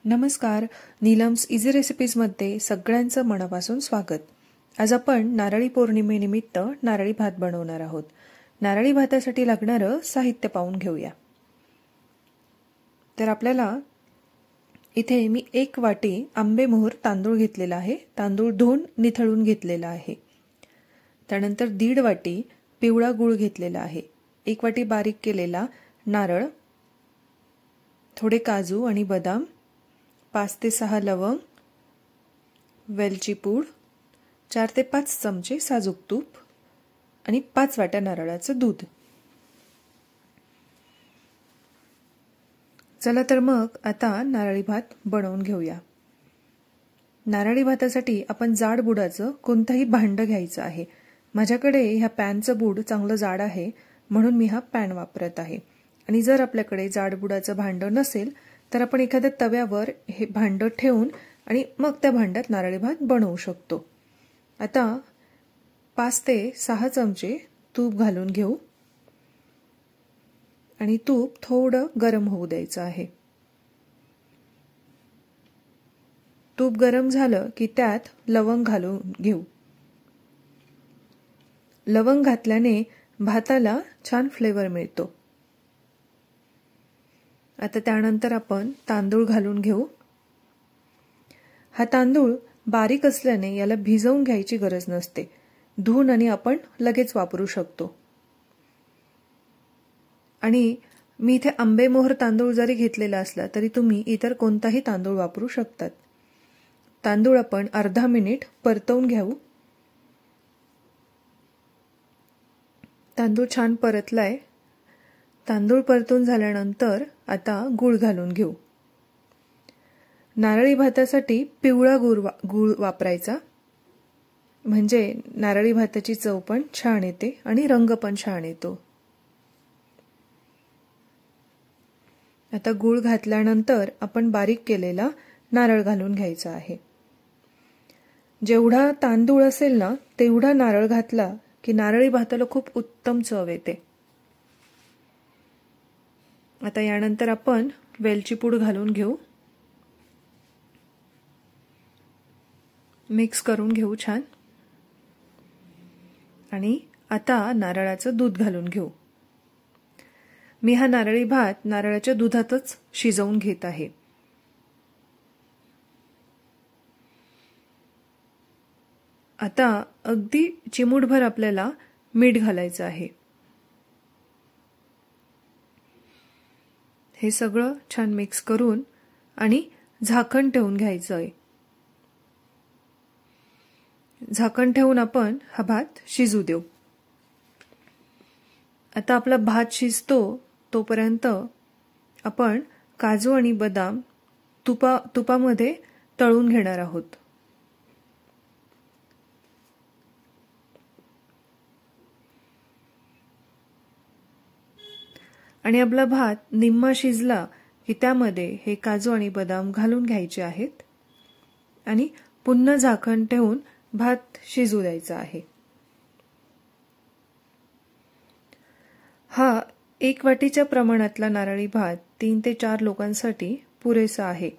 नमस्कार. नीलम्स इझी रेसिपीजमध्ये सगळ्यांचं मनापासून स्वागत. आज आपण नारळी पौर्णिमेनिमित्त नारळी भात बनवणार आहोत. नारळी भातासाठी लागणारं साहित्य पाहून घेऊया. तर आपल्याला इथे मी 1 वाटी आंबेमोहर तांदूळ घेतलेला आहे. तांदूळ धुवून निथळून घेतलेला आहे. त्यानंतर 1.5 वाटी पिवळा गूळ घेतलेला आहे. 1 वाटी बारीक केलेला नारळ, थोडे काजू आणि बदाम, 5 ते 6 लवंग, वेलची पूड, 4 ते 5 चमचे साजूक तूप आणि 5 वाट्या नारळाचं दूध. चला तर मग आता नारळी भात बनवून घेऊया. नारळी भातासाठी आपण जाड बुडाचं कोणतंही भांडं घ्यायचं आहे. माझ्याकडे ह्या पॅनचं बूड चांगलं जाड आहे म्हणून मी हा पॅन वापरत आहे. आणि जर आपल्याकडे जाड बुडाचं भांडं नसेल तर आपण एखाद्या तव्यावर हे भांडं ठेवून आणि मग त्या भांड्यात नारळी भात बनवू शकतो. आता 5 ते 6 चमचे तूप घालून घेऊ आणि तूप थोडं गरम होऊ द्यायचं आहे. तूप गरम झालं की त्यात लवंग घालून घेऊ. लवंग घातल्याने भाताला छान फ्लेवर मिळतो. आता त्यानंतर आपण तांदूळ घालून घेऊ. हा तांदूळ बारीक असल्याने याला भिजवून घ्यायची गरज नसते. धुवून आणि आपण लगेच वापरू शकतो. आणि मी इथे आंबेमोहर तांदूळ जरी घेतलेला असला तरी तुम्ही इतर कोणताही तांदूळ वापरू शकतात. तांदूळ आपण अर्धा मिनिट परतवून घेऊ. तांदूळ छान परतलाय. तांदूळ परतून झाल्यानंतर आता गूळ घालून घेऊ. नारळी भातासाठी पिवळा गूळ वापरायचा, म्हणजे नारळी भाताची चव पण छान येते आणि रंग पण छान येतो. आता गूळ घातल्यानंतर आपण बारीक केलेला नारळ घालून घ्यायचा आहे. जेवढा तांदूळ असेल ना तेवढा नारळ घातला की नारळी भाताला खूप उत्तम चव येते. आता यानंतर आपण वेलची पूड घालून घेऊ. मिक्स करून घेऊ छान. आणि आता नारळाचं दूध घालून घेऊ. मी हा नारळी भात नारळाच्या दुधातच शिजवून घेत आहे. आता अगदी चिमूटभर आपल्याला मीठ घालायचं आहे. हे सगळं छान मिक्स करून आणि झाकण ठेवून घ्यायचं आहे. झाकण ठेवून आपण हा भात शिजू देऊ. आता आपला भात शिजतो तोपर्यंत आपण काजू आणि बदाम तुपामध्ये तळून घेणार आहोत. आणि आपला भात निम्मा शिजला की त्यामध्ये हे काजू आणि बदाम घालून घ्यायचे आहेत आणि पुन्हा झाकण ठेवून भात शिजू द्यायचा आहे. हा 1 वाटीच्या प्रमाणातला नारळी भात 3 ते 4 लोकांसाठी पुरेसा आहे.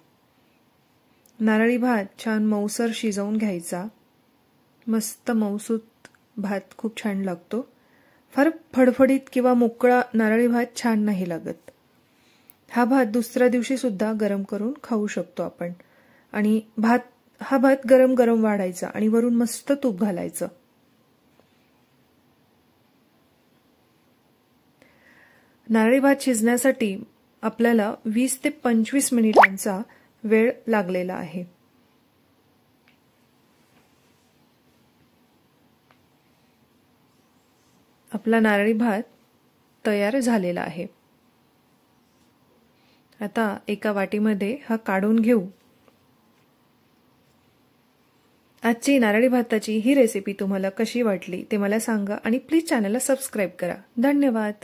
नारळी भात छान मऊसर शिजवून घ्यायचा. मस्त मऊसूत भात खूप छान लागतो. फार फडफडीत किंवा मोकळा नारळी भात छान नाही लागत. हा भात दुसऱ्या दिवशी सुद्धा गरम करून खाऊ शकतो आपण. आणि हा भात गरम गरम वाढायचा आणि वरून मस्त तूप घालायचं. नारळी भात शिजण्यासाठी आपल्याला 20 ते 25 मिनिटांचा वेळ लागलेला आहे. आपला नारळी भात तयार झालेला आहे. आता एका वाटीमध्ये हा काढून घेऊ. आजची नारळी भाताची ही रेसिपी तुम्हाला कशी वाटली ते मला सांगा आणि प्लीज चॅनलला सबस्क्राईब करा. धन्यवाद.